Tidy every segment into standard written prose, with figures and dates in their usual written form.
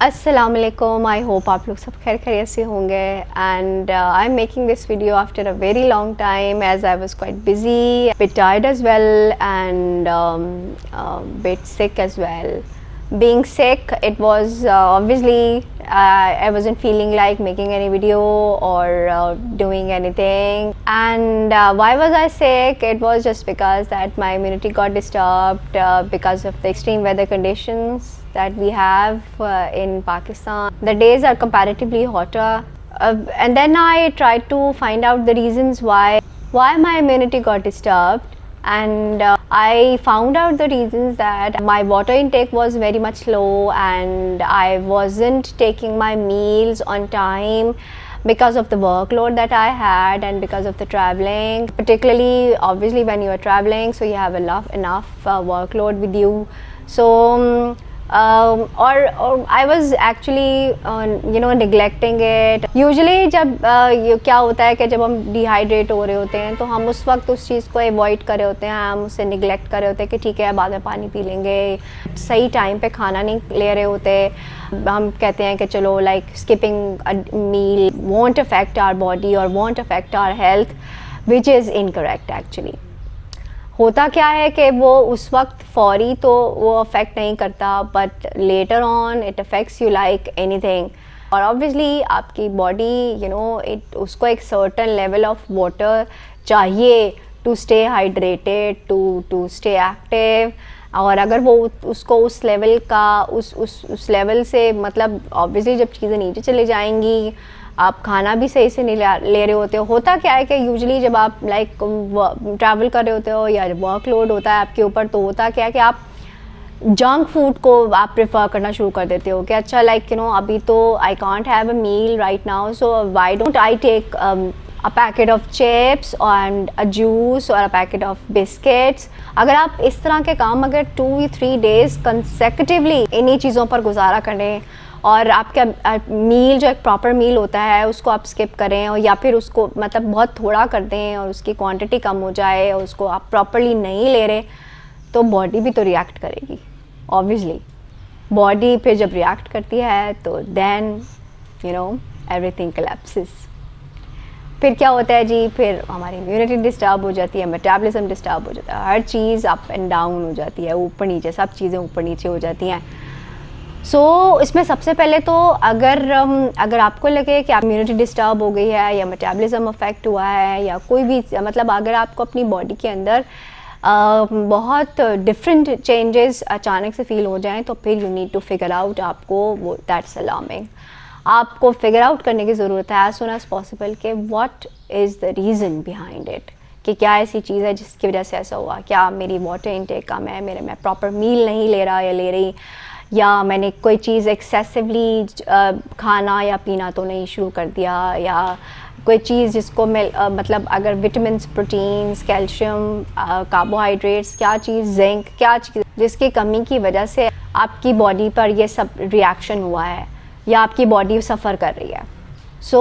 अस्सलाम वालेकुम। I hope आप लोग सब खैर खैरियत से होंगे and I am making this video after a very long time as I was quite busy, bit tired as well and bit sick as well. Being sick, it was obviously I wasn't feeling like making any video or doing anything. And why was I sick? It was just because that my immunity got disturbed because of the extreme weather conditions that we have in Pakistan. The days are comparatively hotter, and then I tried to find out the reasons why my immunity got disturbed, and I found out the reasons that my water intake was very much low and I wasn't taking my meals on time because of the workload that I had and because of the traveling, particularly obviously when you are traveling, so you have enough workload with you. So or I was actually neglecting it. Usually जब क्या होता है कि जब हम dehydrate हो रहे होते हैं तो हम उस वक्त उस चीज़ को अवॉइड कर रहे होते हैं, हम उससे निगलेक्ट कर रहे होते हैं कि ठीक है बाद में पानी पी लेंगे, सही टाइम पे खाना नहीं ले रहे होते। हम कहते हैं कि चलो like skipping a meal won't affect our body और won't affect our health, which is incorrect actually. होता क्या है कि वो उस वक्त फौरी तो वो अफेक्ट नहीं करता, but later on it affects you like anything. और ऑब्वियसली आपकी बॉडी इट उसको एक सर्टन लेवल ऑफ वाटर चाहिए to stay hydrated, to stay active. और अगर वो उसको उस लेवल का उस लेवल से मतलब ऑब्वियसली जब चीज़ें नीचे चले जाएंगी, आप खाना भी सही से नहीं ले रहे होते हो। होता क्या है कि यूजुअली जब आप लाइक ट्रैवल कर रहे होते हो या वर्कलोड होता है आपके ऊपर, तो होता क्या है कि आप जंक फूड को आप प्रेफर करना शुरू कर देते हो कि अच्छा लाइक अभी तो I can't have a meal right now, so why don't I take a packet of chips and a juice or a packet of biscuits. अगर आप इस तरह के काम अगर 2 या 3 days consecutively इन्हीं चीज़ों पर गुजारा करें और आपका मील जो एक प्रॉपर मील होता है उसको आप स्किप करें और या फिर उसको मतलब बहुत थोड़ा कर दें और उसकी क्वांटिटी कम हो जाए और उसको आप प्रॉपरली नहीं ले रहे, तो बॉडी भी तो रिएक्ट करेगी ऑब्वियसली। बॉडी फिर जब रिएक्ट करती है तो देन एवरीथिंग कोलैप्सेस। फिर क्या होता है जी, फिर हमारी इम्यूनिटी डिस्टर्ब हो जाती है, मेटाबॉलिज्म डिस्टर्ब हो जाता है, हर चीज़ अप एंड डाउन हो जाती है, ऊपर नीचे सब चीज़ें ऊपर नीचे हो जाती हैं। इसमें सबसे पहले तो अगर आपको लगे कि आप इम्यूनिटी डिस्टर्ब हो गई है या मेटाबॉलिज्म अफेक्ट हुआ है या कोई भी मतलब अगर आपको अपनी बॉडी के अंदर बहुत डिफरेंट चेंजेस अचानक से फील हो जाएं, तो फिर you need to figure out, आपको वो दैट्स अलार्मिंग। आपको फिगर आउट करने की ज़रूरत है एज सुन एज पॉसिबल कि what is the reason behind it, कि क्या ऐसी चीज़ है जिसकी वजह से ऐसा हुआ। क्या मेरी वाटर इनटेक कम है, मैं प्रॉपर मील नहीं ले रहा या ले रही, या मैंने कोई चीज़ एक्सेसिवली खाना या पीना तो नहीं शुरू कर दिया, या कोई चीज़ जिसको मैं मतलब अगर विटामिन्स, प्रोटीन्स, कैल्शियम, कार्बोहाइड्रेट्स, क्या चीज़ जिंक, क्या चीज़ जिसकी कमी की वजह से आपकी बॉडी पर ये सब रिएक्शन हुआ है या आपकी बॉडी सफ़र कर रही है। So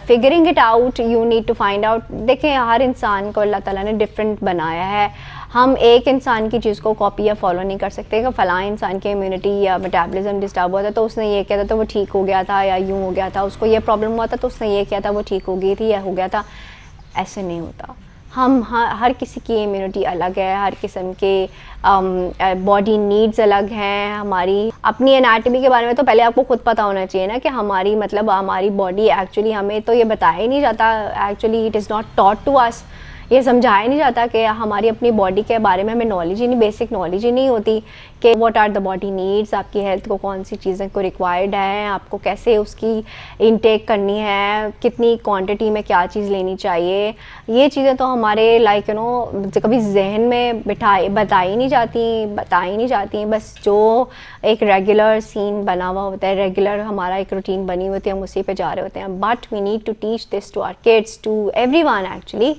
figuring it out, you need to find out. देखें हर इंसान को अल्लाह ताला ने डिफरेंट बनाया है, हम एक इंसान की चीज़ को कॉपी या फॉलो नहीं कर सकते कि फ़लाँ इंसान की इम्यूनिटी या मेटाबॉलिज्म डिस्टर्ब हुआ था तो उसने ये किया था तो वो ठीक हो गया था, या यूँ हो गया था, उसको ये प्रॉब्लम हुआ था तो उसने ये किया था वो ठीक हो गई थी या हो गया था। ऐसे नहीं होता। हम हर किसी की इम्यूनिटी अलग है, हर किस्म के बॉडी नीड्स अलग हैं। हमारी अपनी एनाटमी के बारे में तो पहले आपको खुद पता होना चाहिए ना कि हमारी मतलब हमारी बॉडी एक्चुअली हमें तो ये बताया ही नहीं जाता, actually it is not taught to us, ये समझाया नहीं जाता कि हमारी अपनी बॉडी के बारे में हमें नॉलेज ही नहीं, बेसिक नॉलेज ही नहीं होती कि what are the body needs, आपकी हेल्थ को कौन सी चीज़ें को रिक्वायर्ड है, आपको कैसे उसकी इनटेक करनी है, कितनी क्वांटिटी में क्या चीज़ लेनी चाहिए। ये चीज़ें तो हमारे लाइक कभी जहन में बताई नहीं जाती। बस जो एक रेगुलर सीन बना हुआ होता है, रेगुलर हमारा एक रूटीन बनी होती है, हम उसी पे जा रहे होते हैं। But we need to teach this to our kids, to everyone actually,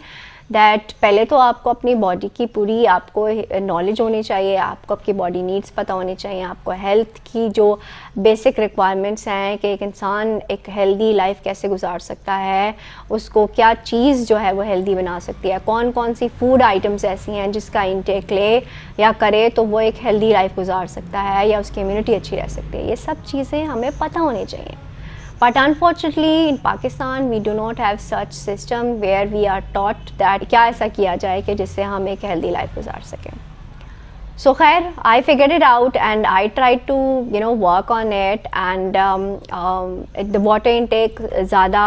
that पहले तो आपको अपनी बॉडी की पूरी आपको नॉलेज होनी चाहिए, आपको आपकी बॉडी नीड्स पता होनी चाहिए, आपको हेल्थ की जो बेसिक रिक्वायरमेंट्स हैं कि एक इंसान एक हेल्दी लाइफ कैसे गुजार सकता है, उसको क्या चीज़ जो है वो हेल्दी बना सकती है, कौन कौन सी फूड आइटम्स ऐसी हैं जिसका इंटेक ले या करे तो वो एक हेल्दी लाइफ गुजार सकता है या उसकी इम्यूनिटी अच्छी रह सकती है। ये सब चीज़ें हमें पता होनी चाहिए। But unfortunately in Pakistan we do not have such system where we are taught that क्या ऐसा किया जाए कि जिससे हम एक healthy life गुजार सकें। So खैर I figured it out and I tried to work on it and the water intake ज़्यादा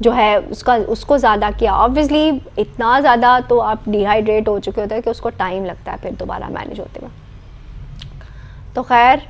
जो है उसको ज़्यादा किया। Obviously इतना ज़्यादा तो आप डिहाइड्रेट हो चुके होते हैं कि उसको टाइम लगता है फिर दोबारा मैनेज होते हुए। तो खैर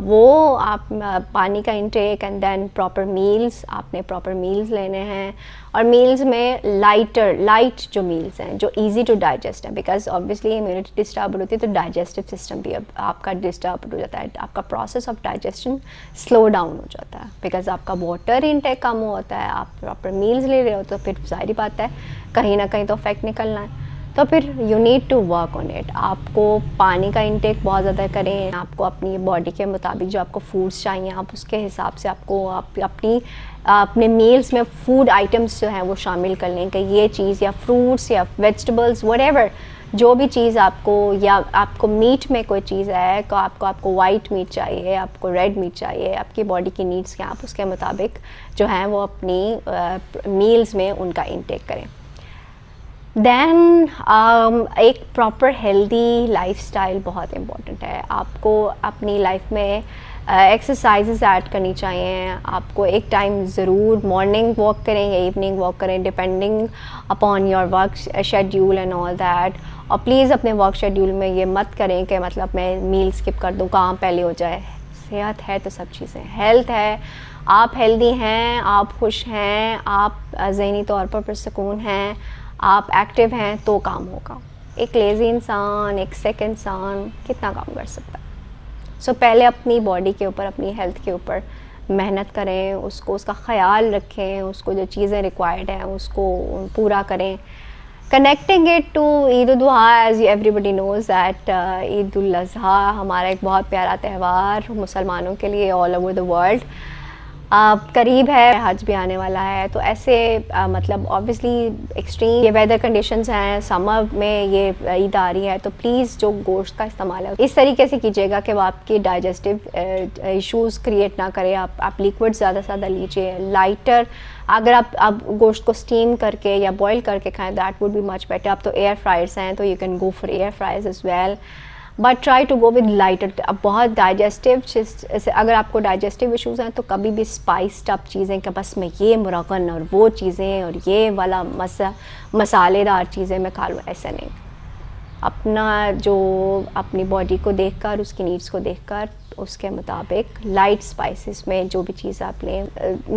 वो आप पानी का intake and then proper meals, आपने प्रॉपर मील्स लेने हैं और मील्स में लाइट जो मील्स हैं जो इजी टू डाइजेस्ट हैं, बिकॉज ऑब्वियसली इम्यूनिटी डिस्टर्ब होती है तो डाइजेस्टिव सिस्टम भी अब आपका डिस्टर्ब हो जाता है, आपका process of digestion slow down हो जाता है बिकॉज आपका वाटर इंटेक कम होता है। आप प्रॉपर मील्स ले रहे हो तो फिर जाहिर बात है कहीं ना कहीं तो इफेक्ट निकलना है, तो फिर you need to work on it. आपको पानी का इंटेक बहुत ज़्यादा करें, आपको अपनी बॉडी के मुताबिक जो आपको फूड्स चाहिए आप उसके हिसाब से आपको अपने मील्स में फूड आइटम्स जो हैं वो शामिल कर लें कि ये चीज़ या फ्रूट्स या वेजिटेबल्स व्हाटएवर जो भी चीज़ आपको, या आपको मीट में कोई चीज़ है तो आपको वाइट मीट चाहिए, आपको रेड मीट चाहिए, आपकी बॉडी की नीड्स क्या आप उसके मुताबिक जो हैं वो अपनी मील्स में उनका इंटेक करें। देन एक प्रॉपर हेल्दी लाइफस्टाइल बहुत इम्पॉर्टेंट है। आपको अपनी लाइफ में एक्सरसाइजेस ऐड करनी चाहिए। आपको एक टाइम ज़रूर मॉर्निंग वॉक करें या इवनिंग वॉक करें depending upon your work schedule and all that. और प्लीज़ अपने वर्क शेड्यूल में ये मत करें कि मतलब मैं मील स्किप कर दूँ, काम पहले हो जाए। सेहत है तो सब चीज़ें, हेल्थ है, आप हेल्दी हैं, आप खुश हैं, आप ज़हनी तौर पर पुरसकून हैं, आप एक्टिव हैं तो काम होगा। एक लेज़ी इंसान, एक सिक इंसान कितना काम कर सकता है। सो पहले अपनी बॉडी के ऊपर, अपनी हेल्थ के ऊपर मेहनत करें, उसका ख़याल रखें, उसको जो चीज़ें रिक्वायर्ड हैं उसको पूरा करें। Connecting it to Eid ul Azha, as everybody knows that Eid ul Azha हमारा एक बहुत प्यारा त्यौहार मुसलमानों के लिए ऑल ओवर द वर्ल्ड करीब है, हज भी आने वाला है। तो ऐसे मतलब ऑब्वियसली एक्सट्रीम ये वेदर कंडीशंस हैं, समर में ये ईद आ रही है तो प्लीज़ जो गोश्त का इस्तेमाल है इस तरीके से कीजिएगा कि वो आपकी डाइजेस्टिव इश्यूज़ क्रिएट ना करे। आप लिक्विड ज़्यादा से ज़्यादा लीजिए, लाइटर अगर आप गोश्त को स्टीम करके या बॉयल करके खाएं that would be much better. अब तो एयर फ्रायर्स हैं तो you can go for air fryers as well, but try to go with lighter. अब बहुत डाइजेस्टिव, अगर आपको डाइजेस्टिव इश्यूज़ हैं तो कभी भी स्पाइस्ड अप चीज़ें कि बस मैं ये मुरगन और वो चीज़ें और ये वाला मसालेदार चीज़ें मैं खा लूँ, ऐसा नहीं। अपनी बॉडी को देखकर, उसकी नीड्स को देखकर उसके मुताबिक लाइट स्पाइसेस में जो भी चीज़ आप लें,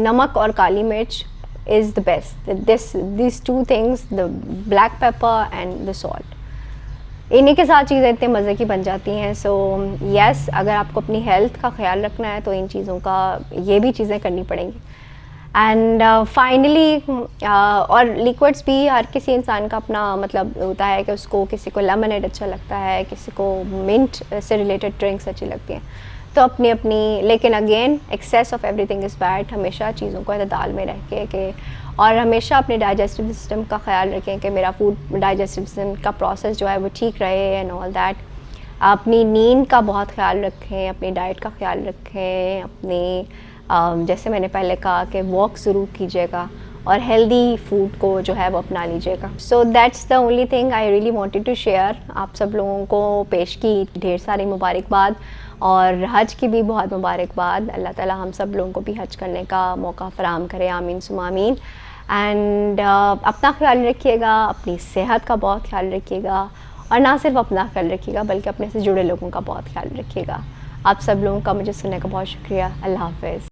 नमक और काली मिर्च is the best, this two things, the black pepper and the salt, इन्हीं के साथ चीज़ें इतने मज़े की बन जाती हैं। सो यस, अगर आपको अपनी हेल्थ का ख्याल रखना है तो इन चीज़ों का ये भी चीज़ें करनी पड़ेंगी। एंड फाइनली और लिक्विड्स भी हर किसी इंसान का अपना मतलब होता है कि उसको, किसी को लेमनेड अच्छा लगता है, किसी को मिंट से रिलेटेड ड्रिंक्स अच्छी लगती हैं, तो अपनी लेकिन again excess of everything is bad. हमेशा चीज़ों को इतदाल में रह के और हमेशा अपने डाइजेस्टिव सिस्टम का ख्याल रखें कि मेरा फूड डाइजेस्टिव सिस्टम का प्रोसेस जो है वो ठीक रहे एंड ऑल दैट। अपनी नींद का बहुत ख्याल रखें, अपनी डाइट का ख्याल रखें, अपनी जैसे मैंने पहले कहा कि वॉक ज़रूर कीजिएगा और हेल्दी फूड को जो है वो अपना लीजिएगा। So that's the only thing I really wanted to share. आप सब लोगों को पेश की ढेर सारी मुबारकबाद और हज की भी बहुत मुबारकबाद। अल्लाह ताला हम सब लोगों को भी हज करने का मौका फ़राहम करे, आमीन सुम्मा आमीन। एंड अपना ख्याल रखिएगा, अपनी सेहत का बहुत ख्याल रखिएगा और ना सिर्फ अपना ख्याल रखिएगा बल्कि अपने से जुड़े लोगों का बहुत ख्याल रखिएगा। आप सब लोगों का मुझे सुनने का बहुत शुक्रिया। अल्लाह हाफ़िज़।